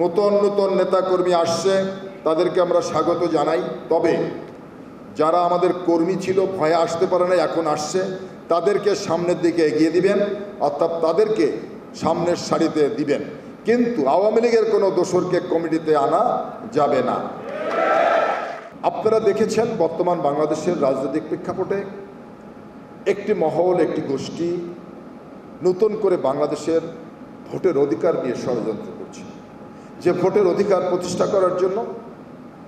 নতুন নতুন নেতাকর্মী আসছে, তাদেরকে আমরা স্বাগত জানাই। তবে যারা আমাদের কর্মী ছিল, ভয়ে আসতে পারে না, এখন আসছে, তাদেরকে সামনের দিকে এগিয়ে দিবেন, অর্থাৎ তাদেরকে সামনের সারিতে দিবেন। কিন্তু আওয়ামী লীগের কোনো দোসরকে কমিটিতে আনা যাবে না। আপনারা দেখেছেন বর্তমান বাংলাদেশের রাজনৈতিক প্রেক্ষাপটে একটি মহল, একটি গোষ্ঠী নতুন করে বাংলাদেশের ভোটের অধিকার নিয়ে ষড়যন্ত্র করছে। যে ভোটের অধিকার প্রতিষ্ঠা করার জন্য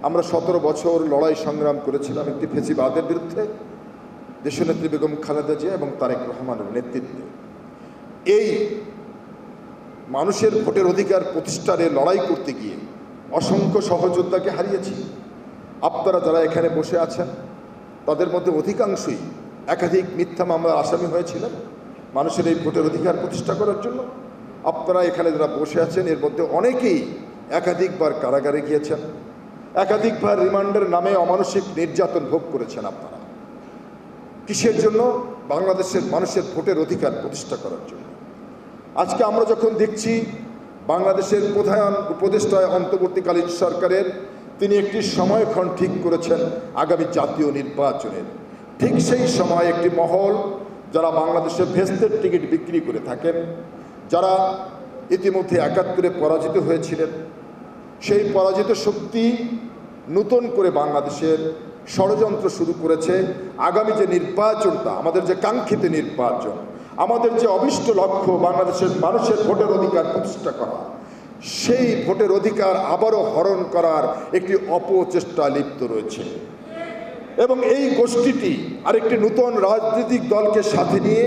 আমরা 17 বছর লড়াই সংগ্রাম করেছিলাম একটি ফেসিবাদের বিরুদ্ধে, দেশনেত্রী বেগম খালেদা জিয়া এবং তারেক রহমানের নেতৃত্বে। এই মানুষের ভোটের অধিকার প্রতিষ্ঠারে লড়াই করতে গিয়ে অসংখ্য সহযোদ্ধাকে হারিয়েছি। আপনারা যারা এখানে বসে আছেন, তাদের মধ্যে অধিকাংশই একাধিক মিথ্যা মামলার আসামি হয়েছিলেন মানুষের এই ভোটের অধিকার প্রতিষ্ঠা করার জন্য। আপনারা এখানে যারা বসে আছেন, এর মধ্যে অনেকেই একাধিকবার কারাগারে গিয়েছেন, একাধিকবার রিমান্ডের নামে অমানসিক নির্যাতন ভোগ করেছেন। আপনারা কিসের জন্য? বাংলাদেশের মানুষের ভোটের অধিকার প্রতিষ্ঠা করার জন্য। আজকে আমরা যখন দেখছি বাংলাদেশের প্রধান উপদেষ্টা অন্তর্বর্তীকালীন সরকারের, তিনি একটি সময়ক্ষণ ঠিক করেছেন আগামী জাতীয় নির্বাচনের। ঠিক সেই সময় একটি মহল, যারা বাংলাদেশে ভেস্তের টিকিট বিক্রি করে থাকেন, যারা ইতিমধ্যে ৭১-এ পরাজিত হয়েছিলেন, সেই পরাজিত শক্তি নতুন করে বাংলাদেশের ষড়যন্ত্র শুরু করেছে। আগামী যে নির্বাচনটা, আমাদের যে কাঙ্ক্ষিত নির্বাচন, আমাদের যে অভিষ্ট লক্ষ্য বাংলাদেশের মানুষের ভোটের অধিকার প্রতিষ্ঠা করা, সেই ভোটের অধিকার আবারও হরণ করার একটি অপচেষ্টা লিপ্ত রয়েছে। এবং এই গোষ্ঠীটি আরেকটি নতুন রাজনৈতিক দলকে সাথে নিয়ে,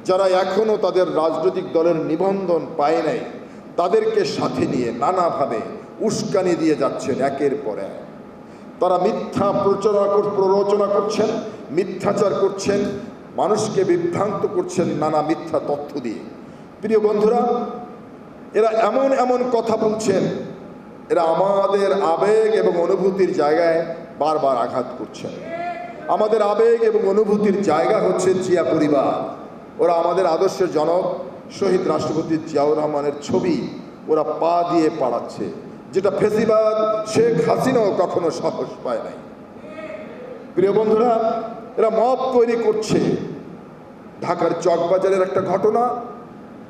যারা এখনও তাদের রাজনৈতিক দলের নিবন্ধন পায় নাই, তাদেরকে সাথে নিয়ে নানাভাবে উস্কানি দিয়ে যাচ্ছেন একের পর এক। তারা মিথ্যা প্ররোচনা করছেন, মিথ্যাচার করছেন, মানুষকে বিভ্রান্ত করছেন নানা মিথ্যা তথ্য দিয়ে। প্রিয় বন্ধুরা, এরা এমন এমন কথা বলছেন, এরা আমাদের আবেগ এবং অনুভূতির জায়গায় বারবার আঘাত করছেন। আমাদের আবেগ এবং অনুভূতির জায়গা হচ্ছে জিয়া পরিবার। ওরা আমাদের আদর্শের জনক শহীদ রাষ্ট্রপতি জিয়াউর রহমানের ছবি ওরা পা দিয়ে পাড়াচ্ছে, যেটা ফেসিবাদ শেখ হাসিনাও কখনো সাহস পায় নাই। প্রিয় বন্ধুরা, এরা মব তৈরি করছে। ঢাকার চকবাজারের একটা ঘটনা,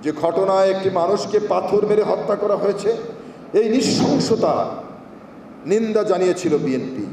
যে ঘটনায় একটি মানুষকে পাথর মেরে হত্যা করা হয়েছে, এই নৃশংসতা নিন্দা জানিয়েছিল বিএনপি।